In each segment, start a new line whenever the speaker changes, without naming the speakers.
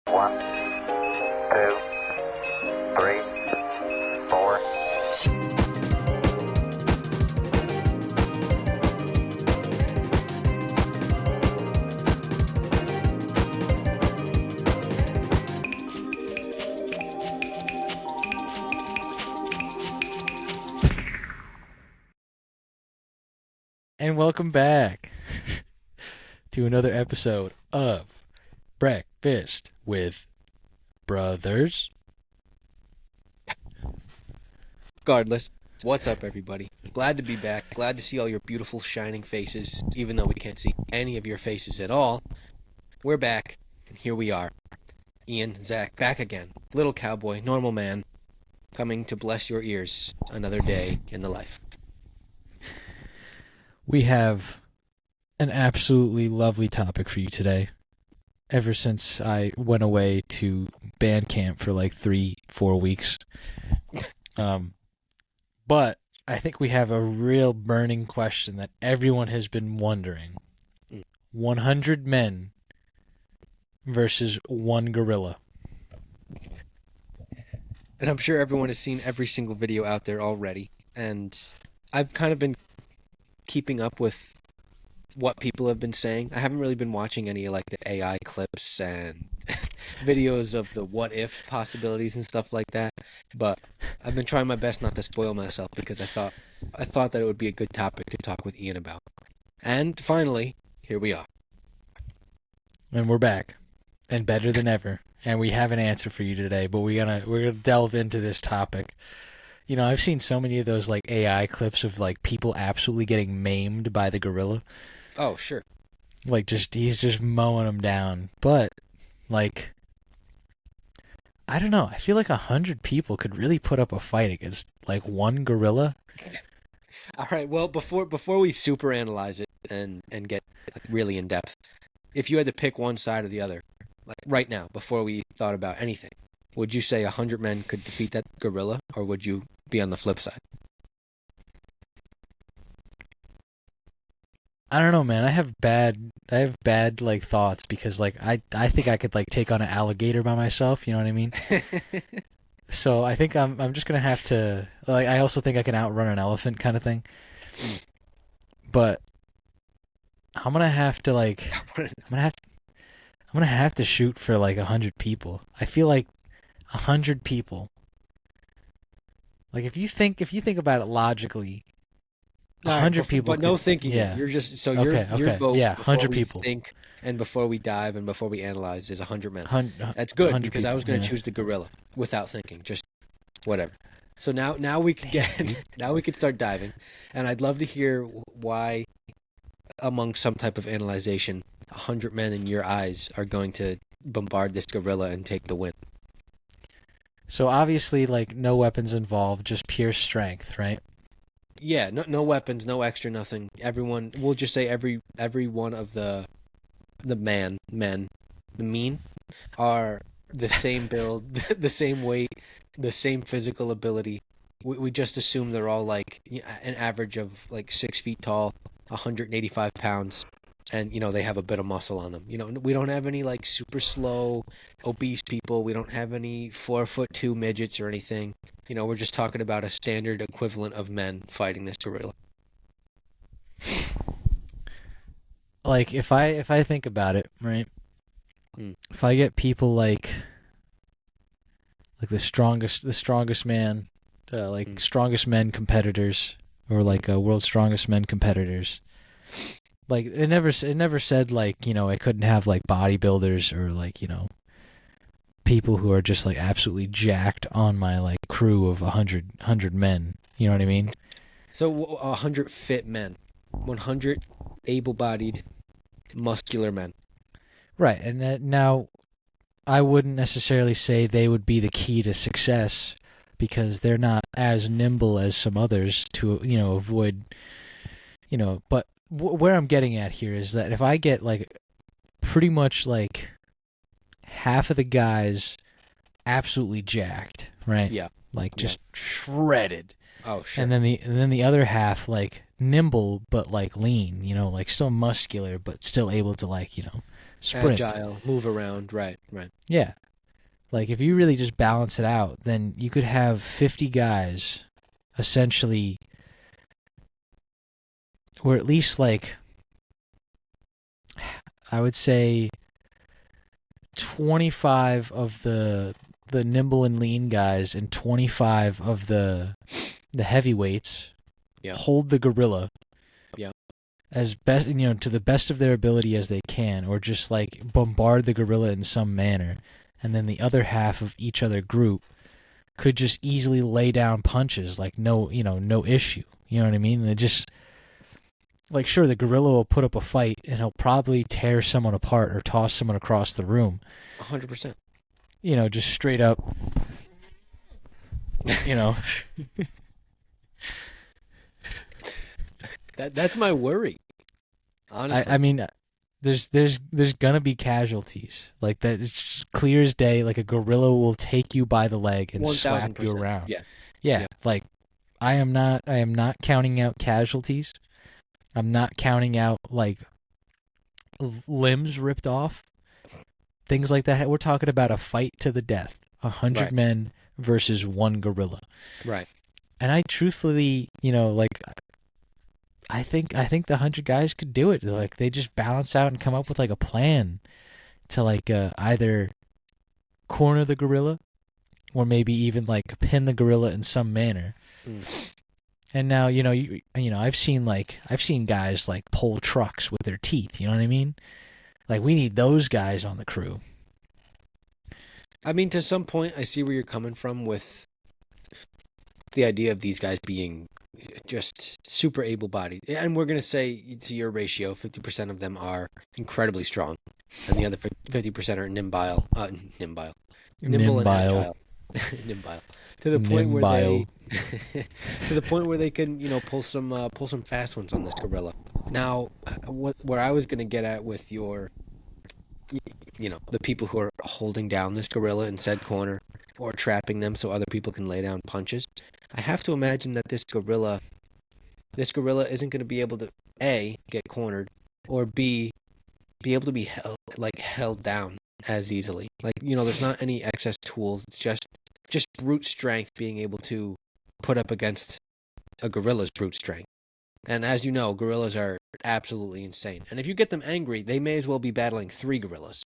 One, two, three, four.
And welcome back to another episode of Breakfast with Brothers.
Regardless, what's up, everybody? Glad to be back. Glad to see all your beautiful, shining faces, even though we can't see any of your faces at all. We're back, and here we are. Ian, Zach, back again. Little cowboy, normal man, coming to bless your ears another day in the life.
We have an absolutely lovely topic for you today. Ever since I went away to band camp for like 3-4 weeks. But I think we have a real burning question that everyone has been wondering. 100 men versus one gorilla.
And I'm sure everyone has seen every single video out there already. And I've kind of been keeping up with what people have been saying. I haven't really been watching any like the AI clips and videos of the what if possibilities and stuff like that. But I've been trying my best not to spoil myself because I thought that it would be a good topic to talk with Ian about. And finally, here we are.
And we're back. And better than ever. And we have an answer for you today, but we're gonna delve into this topic. You know, I've seen so many of those like AI clips of like people absolutely getting maimed by the gorilla.
Oh, sure.
Like he's just mowing them down. But like, I don't know. I feel like 100 people could really put up a fight against like one gorilla.
All right. Well, before we super analyze it and get like really in depth, if you had to pick one side or the other, like right now, before we thought about anything, would you say 100 men could defeat that gorilla, or would you be on the flip side?
I don't know, man. I have bad like thoughts because like I think I could like take on an alligator by myself, you know what I mean? So I think I'm just gonna have to like I also think I can outrun an elephant kind of thing. But I'm gonna have to like I'm gonna have to shoot for like 100 people. I feel like 100 people. Like if you think about it logically, 100 people.
But no
could,
thinking.
Yeah.
You're just so
Okay,
your vote.
yeah,
before
100
we
people.
Think and before we dive and before we analyze is 100 men. That's good
100
because I was going to
people,
choose the gorilla without thinking, just whatever. So now we can now we can start diving, and I'd love to hear why, among some type of analyzation, 100 men in your eyes are going to bombard this gorilla and take the win.
So obviously, like, no weapons involved, just pure strength, right?
Yeah, no weapons, no extra nothing. Everyone, we'll just say every one of the men, the mean, are the same build, the same weight, the same physical ability. We just assume they're all like an average of like 6 feet tall, 185 pounds, and they have a bit of muscle on them. We don't have any like super slow, obese people. We don't have any 4'2" midgets or anything. We're just talking about a standard equivalent of men fighting this gorilla.
Like, if I think about it, right? If I get people like the strongest man, strongest men competitors, or like world's strongest men competitors. Like it never said like I couldn't have like bodybuilders or like people who are just like absolutely jacked on my like crew of 100 men. You know what I mean?
So 100 fit men, 100 able-bodied, muscular men.
Right, and now I wouldn't necessarily say they would be the key to success because they're not as nimble as some others to avoid. But where I'm getting at here is that if I get like pretty much like half of the guys absolutely jacked, right?
Yeah.
Like just shredded.
Oh, sure.
And then the other half like nimble but like lean, like still muscular but still able to like, sprint.
Agile, move around. Right.
Yeah. Like, if you really just balance it out, then you could have 50 guys essentially, or at least, like, I would say 25 of the nimble and lean guys and 25 of the heavyweights hold the gorilla as best, to the best of their ability as they can, or just like bombard the gorilla in some manner. And then the other half of each other group could just easily lay down punches like no issue. You know what I mean? And it just, like, sure, the gorilla will put up a fight and he'll probably tear someone apart or toss someone across the room.
100%.
Just straight up,
That's my worry. Honestly.
I mean, there's gonna be casualties. Like, that is just clear as day. Like, a gorilla will take you by the leg and slap you around. Yeah. Like, I am not counting out casualties. I'm not counting out, like, limbs ripped off, things like that. We're talking about a fight to the death, 100 men versus one gorilla.
Right.
And I truthfully, like, I think the 100 guys could do it. Like, they just balance out and come up with, like, a plan to, like, either corner the gorilla or maybe even, like, pin the gorilla in some manner. And now, I've seen guys, like, pull trucks with their teeth. You know what I mean? Like, we need those guys on the crew.
I mean, to some point, I see where you're coming from with the idea of these guys being just super able-bodied. And we're going to say, to your ratio, 50% of them are incredibly strong, and the other 50% are nimble and agile. Nimbile. To the point where they can, pull some fast ones on this gorilla. Now, where I was going to get at with your, the people who are holding down this gorilla in said corner or trapping them so other people can lay down punches, I have to imagine that this gorilla isn't going to be able to A, get cornered, or B, be able to be held down as easily. Like, there's not any excess tools. It's just brute strength being able to put up against a gorilla's brute strength. And as you know, gorillas are absolutely insane. And if you get them angry, they may as well be battling 3 gorillas.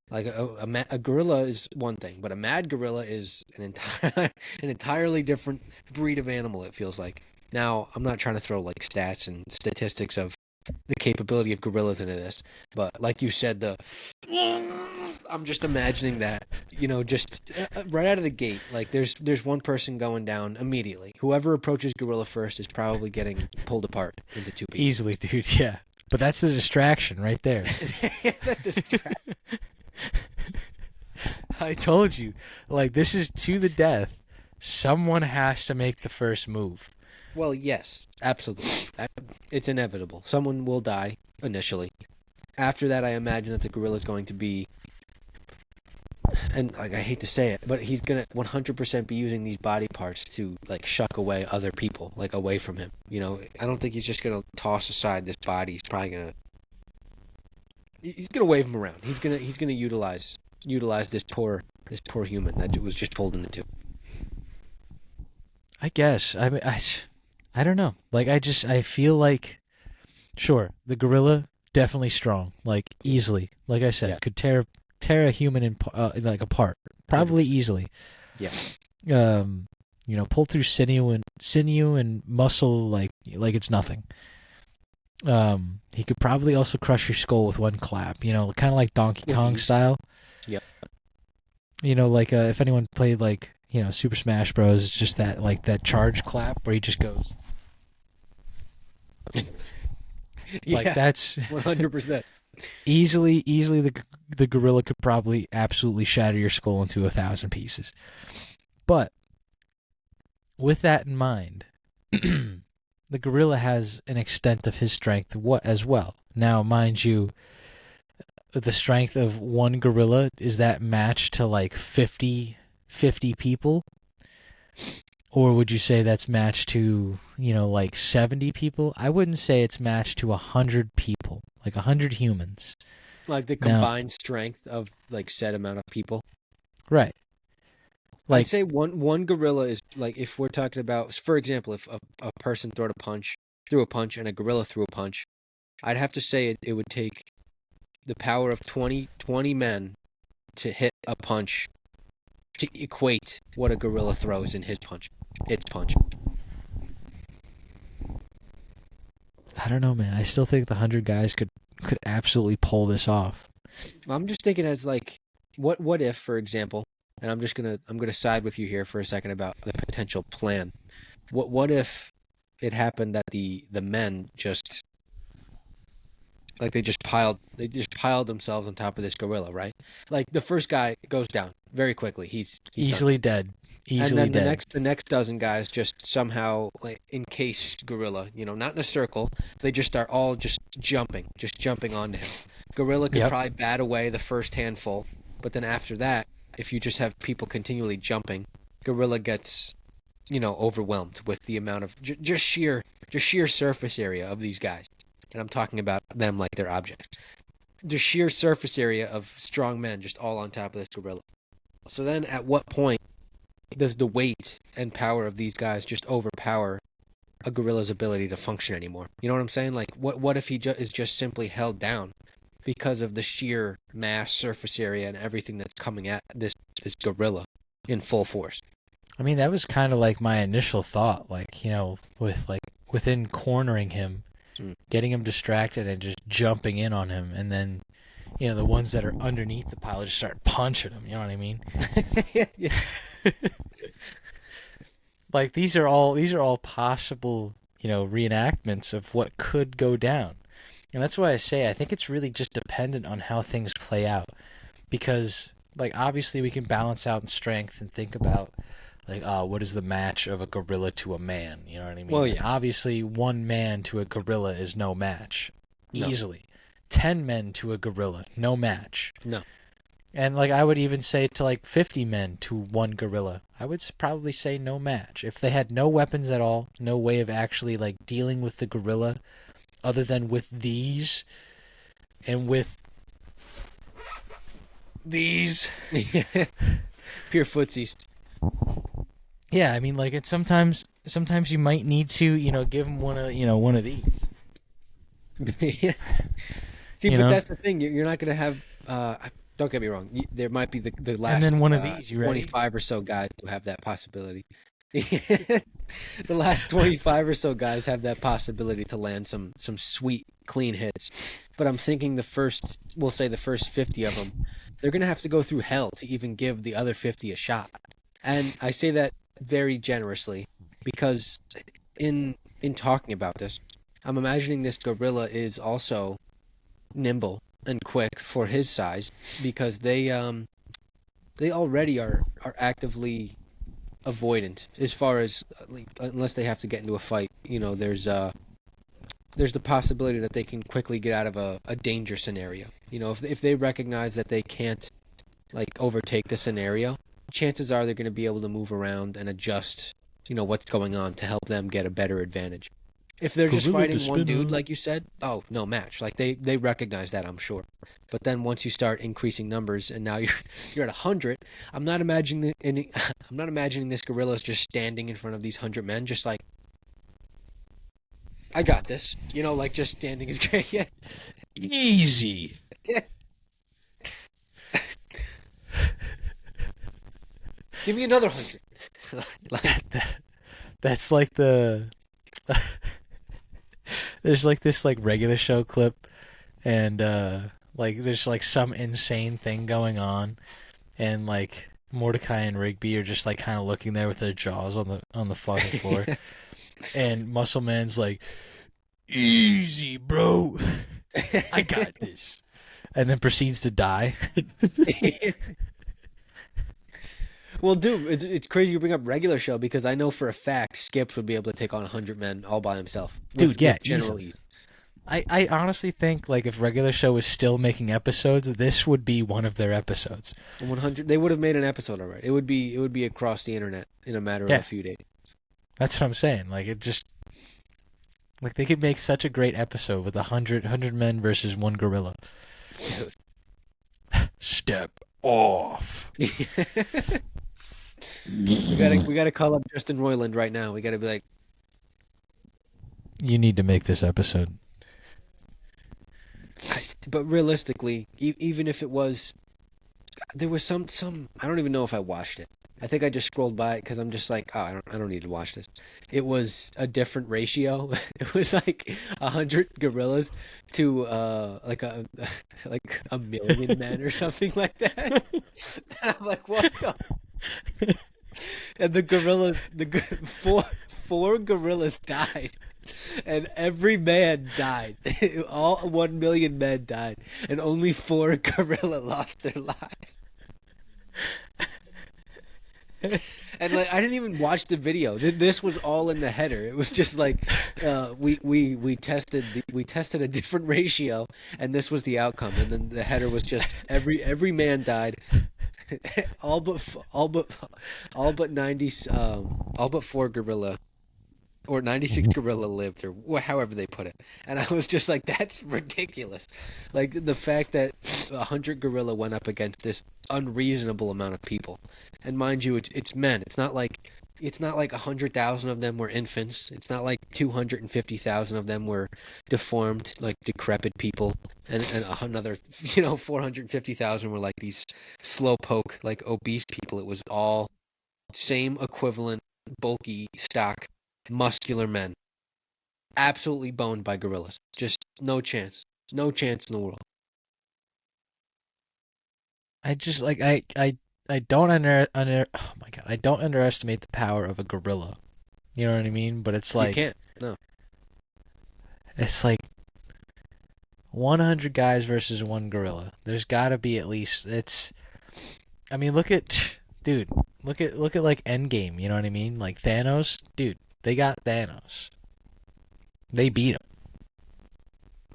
Like, a gorilla is one thing, but a mad gorilla is an entirely different breed of animal, it feels like. Now, I'm not trying to throw, like, stats and statistics of the capability of gorillas into this, but like you said, I'm just imagining that, just right out of the gate, like, there's one person going down immediately. Whoever approaches gorilla first is probably getting pulled apart into 2 pieces.
Easily, dude, yeah. But that's the distraction right there.
That distraction.
I told you, like, this is to the death. Someone has to make the first move.
Well, yes, absolutely. It's inevitable. Someone will die initially. After that, I imagine that the gorilla is going to be, and, like, I hate to say it, but he's going to 100% be using these body parts to, like, shuck away other people, like, away from him. I don't think he's just going to toss aside this body. He's probably going to wave him around. He's going to utilize this poor human that was just pulled into 2.
I guess. I mean, I don't know. Like, I feel like, sure, the gorilla, definitely strong. Like, easily. Like I said, could tear a human apart. Probably easily.
Yeah.
Pull through sinew and muscle like it's nothing. He could probably also crush your skull with one clap. Kind of like Donkey Kong style.
Yep.
Like, if anyone played, like, Super Smash Bros, it's just that, like, that charge clap where he just goes. Like, that's
100%.
Easily the gorilla could probably absolutely shatter your skull into 1,000 pieces. But with that in mind, the gorilla has an extent of his strength as well. Now, mind you, the strength of one gorilla, is that matched to, like, 50 people? Or would you say that's matched to, like, 70 people? I wouldn't say it's matched to 100 people, like 100 humans.
Like the
Now,
combined strength of like said amount of people.
right.
I'd
Like,
say one gorilla is like if we're talking about, for example, if a person threw a punch and a gorilla threw a punch, I'd have to say it would take the power of 20 men to hit a punch to equate what a gorilla throws in its punch.
I don't know, man. I still think the 100 guys could absolutely pull this off.
I'm just thinking as like, what if, for example, and I'm gonna side with you here for a second about the potential plan. What if it happened that the men just like they just piled themselves on top of this gorilla, right? Like the first guy goes down very quickly. He's
Easily
done.
dead.
And
Easily
then
dead.
the next dozen guys just somehow like encase gorilla, not in a circle. They just start all just jumping onto him. Gorilla could
Yep.
probably bat away the first handful, but then after that, if you just have people continually jumping, gorilla gets overwhelmed with the amount of just sheer surface area of these guys. And I'm talking about them like they're objects. The sheer surface area of strong men just all on top of this gorilla. So then at what point does the weight and power of these guys just overpower a gorilla's ability to function anymore? You know what I'm saying? Like, what if he is just simply held down because of the sheer mass, surface area, and everything that's coming at this gorilla in full force?
I mean, that was kind of like my initial thought, like, within cornering him, getting him distracted and just jumping in on him, and then, the ones that are underneath the pile just start punching him, you know what I mean?
Yeah.
Like, these are all possible, reenactments of what could go down. And that's why I say I think it's really just dependent on how things play out. Because, like, obviously we can balance out in strength and think about, like, what is the match of a gorilla to a man? You know what I mean?
Well, yeah.
And obviously, one man to a gorilla is no match.
No.
Easily. 10 men to a gorilla, no match.
No.
And, like, I would even say to, like, 50 men to one gorilla, I would probably say no match. If they had no weapons at all, no way of actually, like, dealing with the gorilla other than with these and with these.
Pure footsies.
Yeah, I mean, like, it's sometimes you might need to, give them one of these.
See, but that's the thing. You're not going to have. Don't get me wrong. There might be the last
And then one of these. You ready?
25 or so guys who have that possibility. The last 25 or so guys have that possibility to land some sweet, clean hits. But I'm thinking we'll say the first 50 of them, they're going to have to go through hell to even give the other 50 a shot. And I say that very generously because in talking about this, I'm imagining this gorilla is also nimble and quick for his size because they already are actively avoidant as far as unless they have to get into a fight. There's the possibility that they can quickly get out of a danger scenario. If they recognize that they can't like overtake the scenario, chances are they're going to be able to move around and adjust what's going on to help them get a better advantage. If they're just fighting one dude, like you said, oh, no match. Like they recognize that, I'm sure. But then once you start increasing numbers, and now you're at 100, I'm not imagining this gorilla is just standing in front of these 100 men, just like, I got this. Like just standing is great. Yeah.
Easy.
Yeah. Give me another 100.
That's like the. There's like this like regular show clip, and like there's like some insane thing going on, and like Mordecai and Rigby are just like kind of looking there with their jaws on the fucking floor, and Muscle Man's like, "Easy, bro, I got this," and then proceeds to die.
Well, dude, it's crazy you bring up regular show because I know for a fact Skips would be able to take on 100 men all by himself.
Dude, yeah,
with general
easily.
ease.
I honestly think like if regular show was still making episodes, this would be one of their episodes.
100, they would have made an episode already. It would be across the internet in a matter of a few days.
That's what I'm saying. Like it just like they could make such a great episode with 100 men versus one gorilla. Step off.
We gotta call up Justin Roiland right now. We gotta be like,
You need to make this episode.
but realistically, even if it was, there was some. I don't even know if I watched it. I think I just scrolled by it because I'm just like, oh, I don't need to watch this. It was a different ratio. It was like 100 gorillas to like a like a million men or something like that. And I'm like, what the? And the gorillas, four gorillas died, and every man died. All 1 million men died, and only 4 gorilla lost their lives. And like, I didn't even watch the video. This was all in the header. It was just like we tested a different ratio, and this was the outcome. And then the header was just every man died, all but 90, all but 4 gorilla. Or 96 gorilla lived, or however they put it. And I was just like, that's ridiculous. Like, the fact that 100 gorilla went up against this unreasonable amount of people. And mind you, it's men. It's not like 100,000 of them were infants. It's not like 250,000 of them were deformed, like decrepit people. And another, 450,000 were like these slowpoke, like obese people. It was all same equivalent, bulky stock, muscular men, absolutely boned by gorillas. Just no chance in the world.
I just like I don't oh my god, I don't underestimate the power of a gorilla. You know what I mean? But it's like,
you can't. No.
It's like 100 guys versus 1 gorilla. There's got to be at least, I mean, look at like Endgame, you know what I mean? Like Thanos, dude, they got Thanos. They beat him.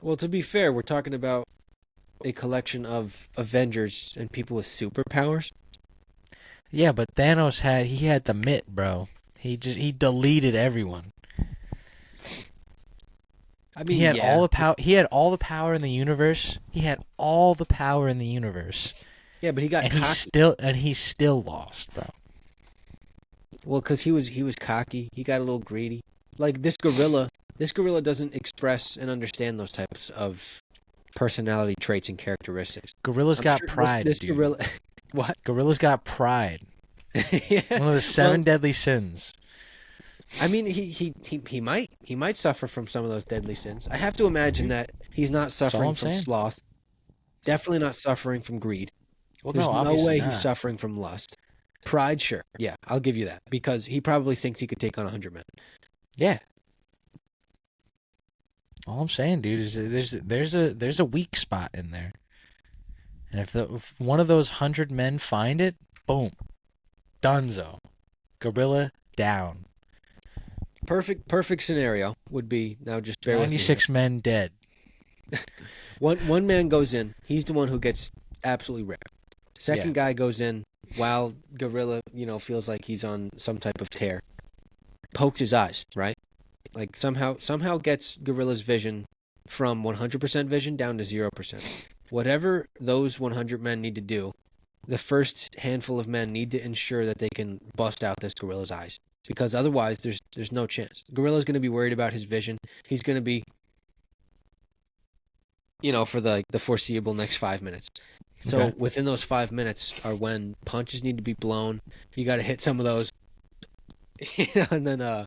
Well, to be fair, we're talking about a collection of Avengers and people with superpowers.
Yeah, but Thanos had the mitt, bro. He deleted everyone.
I mean,
he had all the power. He had all the power in the universe. Yeah, but
he got
cocky. He still lost, bro.
Well, because he was cocky. He got a little greedy. Like this gorilla doesn't express and understand those types of personality traits and characteristics.
Gorillas got pride,
this
dude.
gorilla, what?
Gorillas got pride.
Yeah.
One of the 7 deadly sins.
I mean, he might suffer from some of those deadly sins. I have to imagine that he's not suffering from sloth. Definitely not suffering from greed.
Well,
There's no way
not.
He's suffering from lust. Pride, sure. Yeah, I'll give you that. Because he probably thinks he could take on 100 men.
Yeah. All I'm saying, dude, is there's a weak spot in there. And if one of those 100 men find it, boom. Dunzo. Gorilla down.
Perfect scenario would be, now just bear with me.
96 men dead.
One man goes in. He's the one who gets absolutely wrecked. Second guy goes in while gorilla, feels like he's on some type of tear. Pokes his eyes, right? Like somehow gets gorilla's vision from 100% vision down to 0%. Whatever those 100 men need to do, the first handful of men need to ensure that they can bust out this gorilla's eyes. Because otherwise, there's no chance. The gorilla's going to be worried about his vision. He's going to be, for the foreseeable next 5 minutes. So within those 5 minutes are when punches need to be blown. You got to hit some of those, and then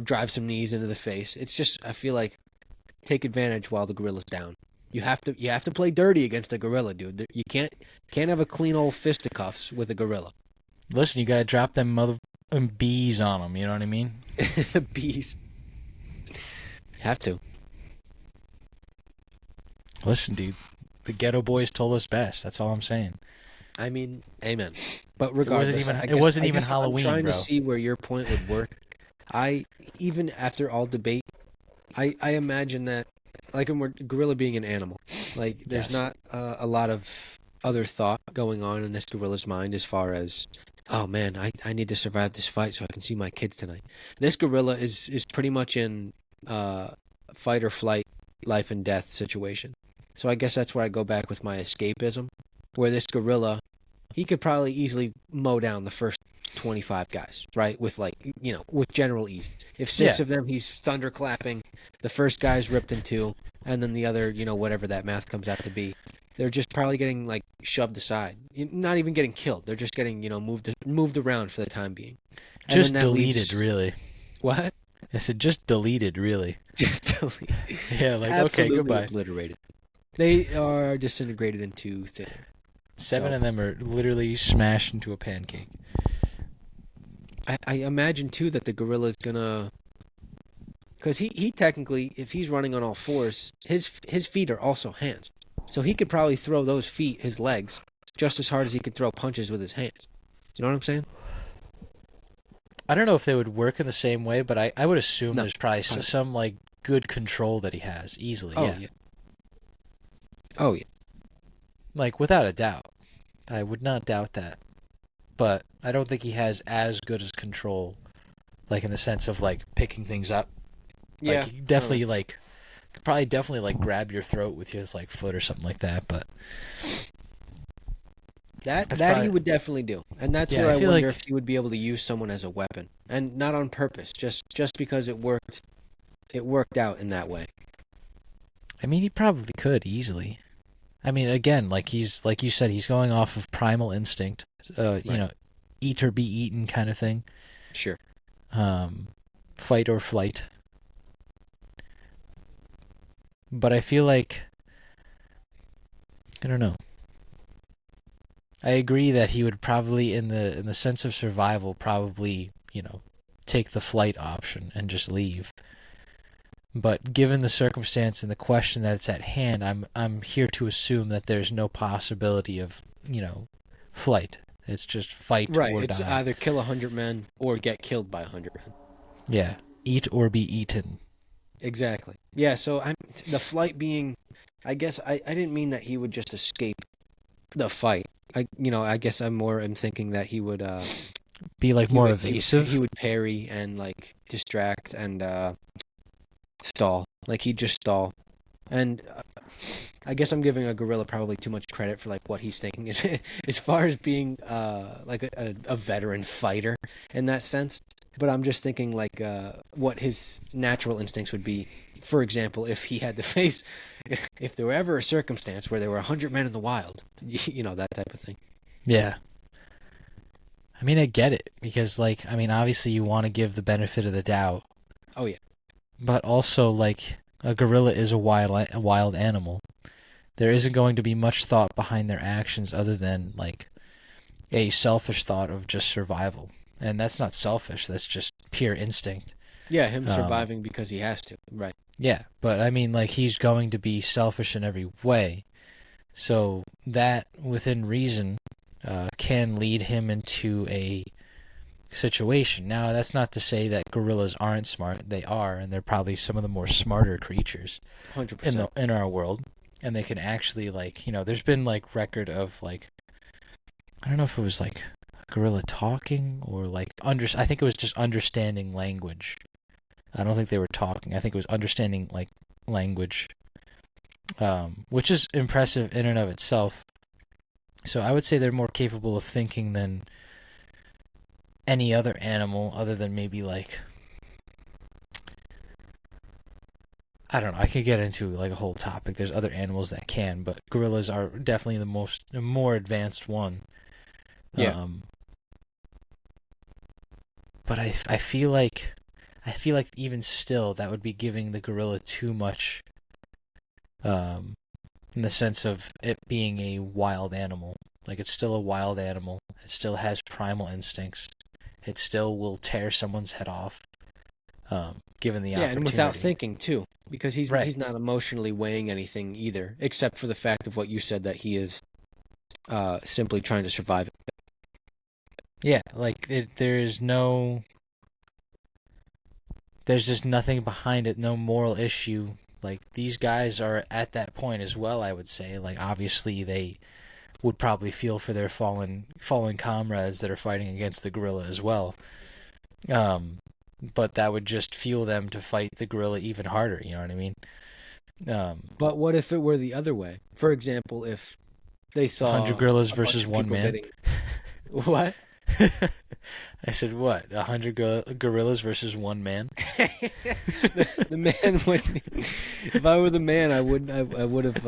drive some knees into the face. It's just, I feel like, take advantage while the gorilla's down. You have to play dirty against a gorilla, dude. You can't have a clean old fisticuffs with a gorilla.
Listen, you got to drop them bees on them. You know what I mean?
The bees. Have to.
Listen, dude. The ghetto boys told us best. That's all I'm saying.
I mean, amen. But regardless,
it wasn't even Halloween,
I'm trying
bro.
to see where your point would work. Even after all debate, I imagine that, like, gorilla being an animal, like, there's not a lot of other thought going on in this gorilla's mind as far as, oh man, I need to survive this fight so I can see my kids tonight. This gorilla is pretty much in fight or flight, life and death situation. So I guess that's where I go back with my escapism, where this gorilla, he could probably easily mow down the first 25 guys, right? With like, with general ease. If six
Yeah.
of them, he's thunderclapping, the first guy's ripped in two, and then the other, whatever that math comes out to be, they're just probably getting like shoved aside. Not even getting killed. They're just getting, moved around for the time being. And
Just
then that
deleted,
leaves...
really.
What?
I said just deleted, really.
Just deleted.
Yeah, like, okay,
Absolutely
goodbye.
obliterated. They are disintegrated into thin air.
7
So-
of them are literally smashed into a pancake.
I imagine too that the gorilla is gonna, because he technically, if he's running on all fours, his feet are also hands, so he could probably throw those feet, his legs, just as hard as he could throw punches with his hands. You know what I'm saying?
I don't know if they would work in the same way, but I would assume
No.
there's probably some like good control that he has easily.
Oh
yeah.
yeah. Oh yeah.
Like, without a doubt. I would not doubt that. But I don't think he has as good as control, like, in the sense of, like, picking things up. Like,
Yeah.
he definitely, like, could probably definitely, like, grab your throat with his, like, foot or something like that, but...
That
probably...
he would definitely do, and that's
Yeah,
where
I
I
feel
wonder
like-
if he would be able to use someone as a weapon, and not on purpose, just because it worked. It worked out in that way.
I mean, he probably could, easily. I mean, again, like you said, he's going off of primal instinct, eat or be eaten kind of thing.
Sure.
Fight or flight. But I feel like, I don't know. I agree that he would probably, in the sense of survival, probably, take the flight option and just leave. But given the circumstance and the question that's at hand, I'm here to assume that there's no possibility of, flight. It's just fight
Right.
or
It's
die.
either kill 100 men or get killed by 100 men.
Yeah. Eat or be eaten.
Exactly. Yeah. So the flight being, I guess I didn't mean that he would just escape the fight. I guess I'm thinking that he would
Be like more evasive.
He would parry and like distract and stall. Like he'd just stall. And I guess I'm giving a gorilla probably too much credit for like what he's thinking as far as being like a veteran fighter in that sense. But I'm just thinking like what his natural instincts would be. For example, if he had to face, if there were ever a circumstance where there were 100 men in the wild, that type of thing.
Yeah. I mean, I get it because, like, I mean, obviously you want to give the benefit of the doubt.
Oh yeah.
But also, like, a gorilla is a wild animal. There isn't going to be much thought behind their actions other than, like, a selfish thought of just survival. And that's not selfish. That's just pure instinct.
Yeah, him surviving because he has to. Right.
Yeah, but I mean, like, he's going to be selfish in every way. So that, within reason, can lead him into a situation. Now, that's not to say that gorillas aren't smart. They are, and they're probably some of the more smarter creatures
100%.
in our world. And they can actually, like, there's been, like, record of, like, I don't know if it was, like, a gorilla talking or, like, I think it was just understanding language. I don't think they were talking. I think it was understanding, like, language, which is impressive in and of itself. So I would say they're more capable of thinking than any other animal other than maybe, like, I don't know. I could get into, like, a whole topic. There's other animals that can, but gorillas are definitely the more advanced one.
Yeah.
But I feel like even still that would be giving the gorilla too much in the sense of it being a wild animal. Like, it's still a wild animal. It still has primal instincts. It still will tear someone's head off given the opportunity.
And without thinking too, because he's
Right.
not emotionally weighing anything either, except for the fact of what you said, that he is simply trying to survive.
Yeah, like, there's just nothing behind it, no moral issue. Like, these guys are at that point as well, I would say. Like, obviously they would probably feel for their fallen comrades that are fighting against the gorilla as well. But that would just fuel them to fight the gorilla even harder, you know what I mean?
But what if it were the other way? For example, if they saw
100 gorillas
a bunch
versus
of
one
people
man.
getting what?
I said what? 100 gorillas versus one man.
The man would. If I were the man, I wouldn't. I would have.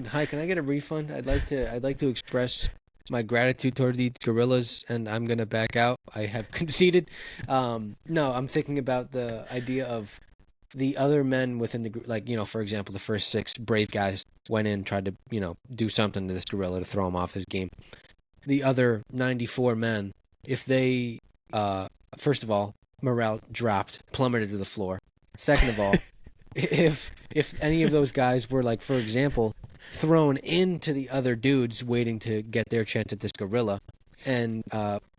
Hi, can I get a refund? I'd like to express my gratitude toward these gorillas, and I'm gonna back out. I have conceded. No, I'm thinking about the idea of the other men within the group. Like, for example, the first 6 brave guys went in, tried to do something to this gorilla to throw him off his game. The other 94 men, if they, first of all, morale dropped, plummeted to the floor. Second of all, if any of those guys were, like, for example, thrown into the other dudes waiting to get their chance at this gorilla and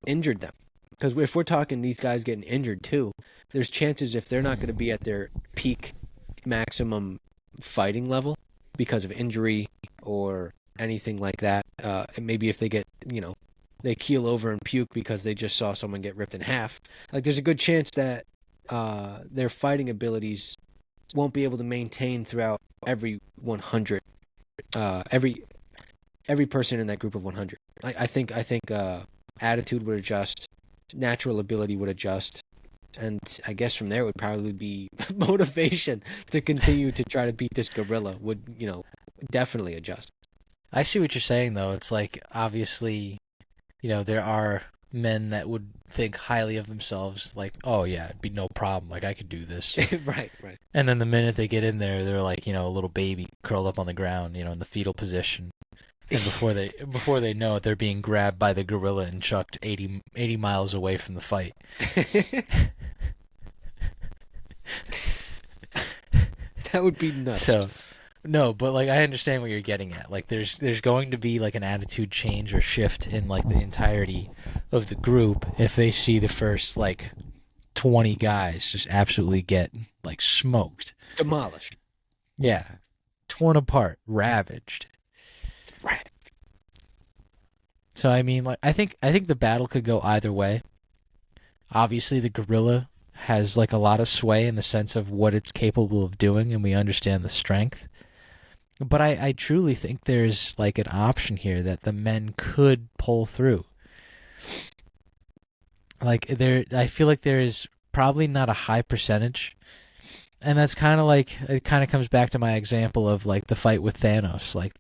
injured them. Because if we're talking these guys getting injured too, there's chances if they're not going to be at their peak maximum fighting level because of injury or anything like that. Maybe if they get, they keel over and puke because they just saw someone get ripped in half. Like, there's a good chance that their fighting abilities won't be able to maintain throughout every 100, every person in that group of 100. I think attitude would adjust, natural ability would adjust, and I guess from there would probably be motivation to continue to try to beat this gorilla would, definitely adjust.
I see what you're saying, though. It's like, obviously, there are men that would think highly of themselves, like, oh, yeah, it'd be no problem. Like, I could do this.
Right.
And then the minute they get in there, they're like, a little baby curled up on the ground, in the fetal position. And before they know it, they're being grabbed by the gorilla and chucked 80 miles away from the fight.
That would be nuts.
So, no, but like I understand what you're getting at. Like there's going to be like an attitude change or shift in like the entirety of the group if they see the first like 20 guys just absolutely get like smoked,
Demolished.
Yeah. Torn apart, ravaged.
Right.
So I mean, like I think the battle could go either way. Obviously, the gorilla has like a lot of sway in the sense of what it's capable of doing, and we understand the strength. But I truly think there's like an option here that the men could pull through. Like I feel like there is probably not a high percentage, and that's kind of like it kind of comes back to my example of like the fight with Thanos. Like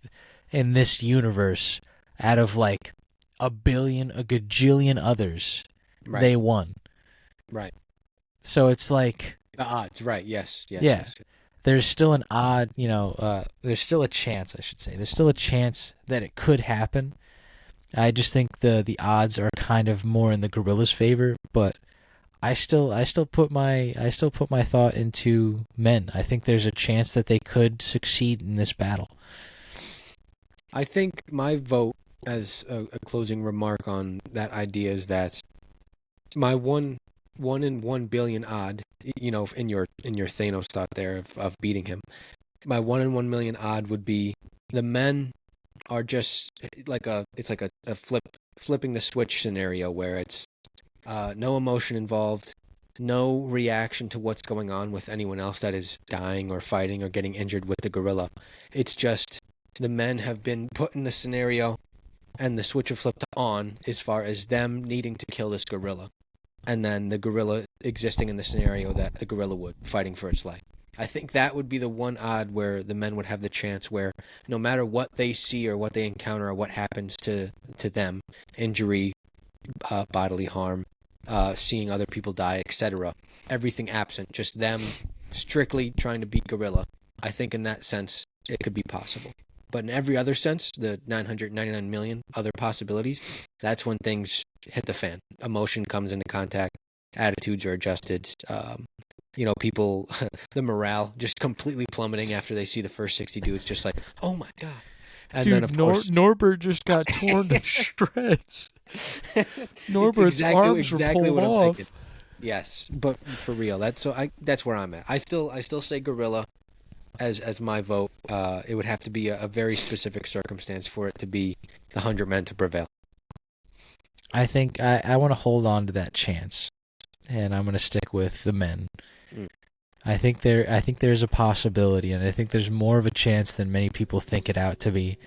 in this universe, out of like a gajillion others,
Right.
they won.
Right.
So it's like
the odds, right? Yes.
Yeah.
Yes.
There's still an odd, there's still a chance, I should say. There's still a chance that it could happen. I just think the odds are kind of more in the gorilla's favor, but I still put my thought into men. I think there's a chance that they could succeed in this battle.
I think my vote as a closing remark on that idea is that my one in 1 billion odd, in your Thanos thought there of beating him, my 1 in 1 million odd would be the men are just like it's like a flipping the switch scenario where it's no emotion involved, no reaction to what's going on with anyone else that is dying or fighting or getting injured with the gorilla. It's just the men have been put in the scenario and the switch have flipped on as far as them needing to kill this gorilla. And then the gorilla existing in the scenario that the gorilla would, fighting for its life. I think that would be the one odd where the men would have the chance where no matter what they see or what they encounter or what happens to them, injury, bodily harm, seeing other people die, etc., everything absent, just them strictly trying to beat gorilla, I think in that sense it could be possible. But in every other sense, the 999 million other possibilities, that's when things hit the fan. Emotion comes into contact, attitudes are adjusted, people, the morale just completely plummeting after they see the first 60 dudes, just like, oh my God. And
Dude,
then, of course,
Norbert just got torn to shreds. Norbert's arms were pulled
what I'm
off.
thinking. Yes, but for real, that's where I'm at. I still say gorilla as my vote. It would have to be a very specific circumstance for it to be the 100 men to prevail.
I think I want to hold on to that chance, and I'm going to stick with the men. I think there's a possibility, and I think there's more of a chance than many people think it out to be.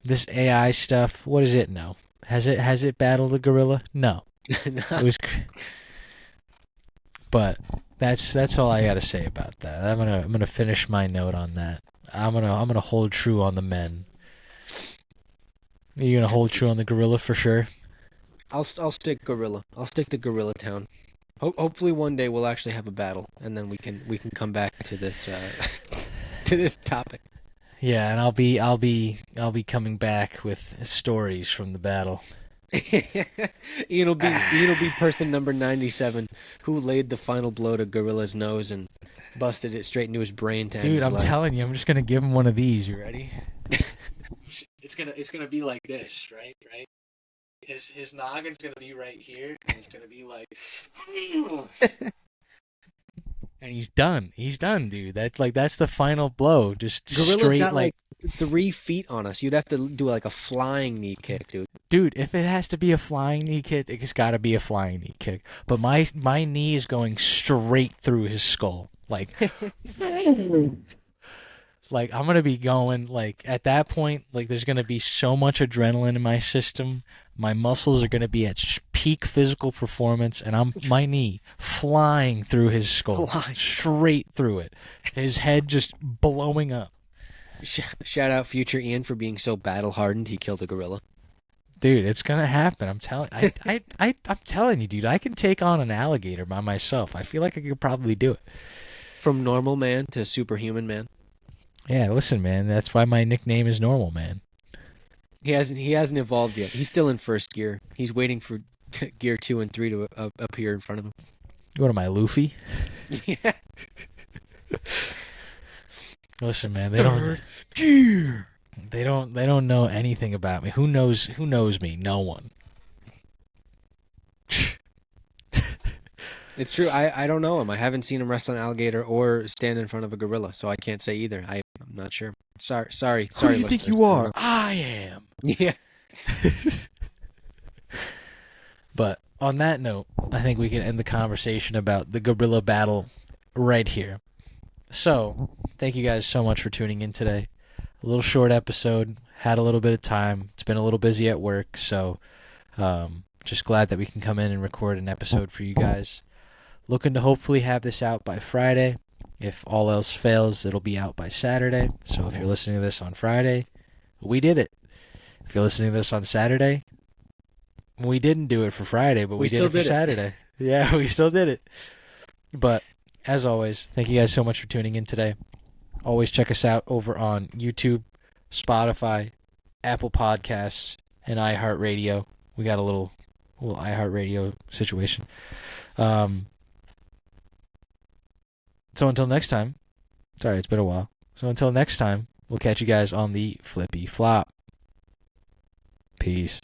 This AI stuff, what is it? No. Has it battled a gorilla? No. It was, but that's all I got to say about that. I'm gonna finish my note on that. I'm gonna hold true on the men. Are you gonna hold true on the gorilla for sure?
I'll stick gorilla. I'll stick to Gorilla Town. Hopefully one day we'll actually have a battle, and then we can come back to this to this topic.
Yeah, and I'll be coming back with stories from the battle.
Ian will be person number 97 who laid the final blow to Gorilla's nose and busted it straight into his brain.
Dude, I'm telling you, I'm just gonna give him one of these. You ready? It's gonna be like this, right? His noggin's gonna be right here, and it's gonna be like, and he's done. He's done, dude. That's the final blow. Just
Gorilla's
straight
got
like
3 feet on us. You'd have to do like a flying knee kick, dude.
Dude, if it has to be a flying knee kick, it's got to be a flying knee kick. But my knee is going straight through his skull, like I'm gonna be going like at that point, like there's gonna be so much adrenaline in my system. My muscles are gonna be at peak physical performance, and my knee flying through his skull, straight through it. His head just blowing up.
Shout out future Ian for being so battle hardened he killed a gorilla.
Dude, it's gonna happen. I'm telling you, dude. I can take on an alligator by myself. I feel like I could probably do it.
From normal man to superhuman man.
Yeah, listen, man. That's why my nickname is Normal Man.
He hasn't evolved yet. He's still in first gear. He's waiting for gear 2 and 3 to appear in front of him.
What am I, Luffy?
Yeah.
Listen, man. They don't know anything about me. Who knows me? No one.
It's true. I don't know him. I haven't seen him wrestle an alligator or stand in front of a gorilla, so I can't say either. I'm not sure. Sorry.
Who do you think you are? I am.
Yeah.
But on that note, I think we can end the conversation about the gorilla battle right here. So, thank you guys so much for tuning in today. A little short episode. Had a little bit of time. It's been a little busy at work, so just glad that we can come in and record an episode for you guys. Looking to hopefully have this out by Friday. If all else fails, it'll be out by Saturday. So if you're listening to this on Friday, we did it. If you're listening to this on Saturday, we didn't do it for Friday, but we did it for Saturday. Yeah, we still did it. But as always, thank you guys so much for tuning in today. Always check us out over on YouTube, Spotify, Apple Podcasts, and iHeart Radio. We got a little iHeart Radio situation. So until next time, sorry, it's been a while. So until next time, we'll catch you guys on the Flippy Flop. Peace.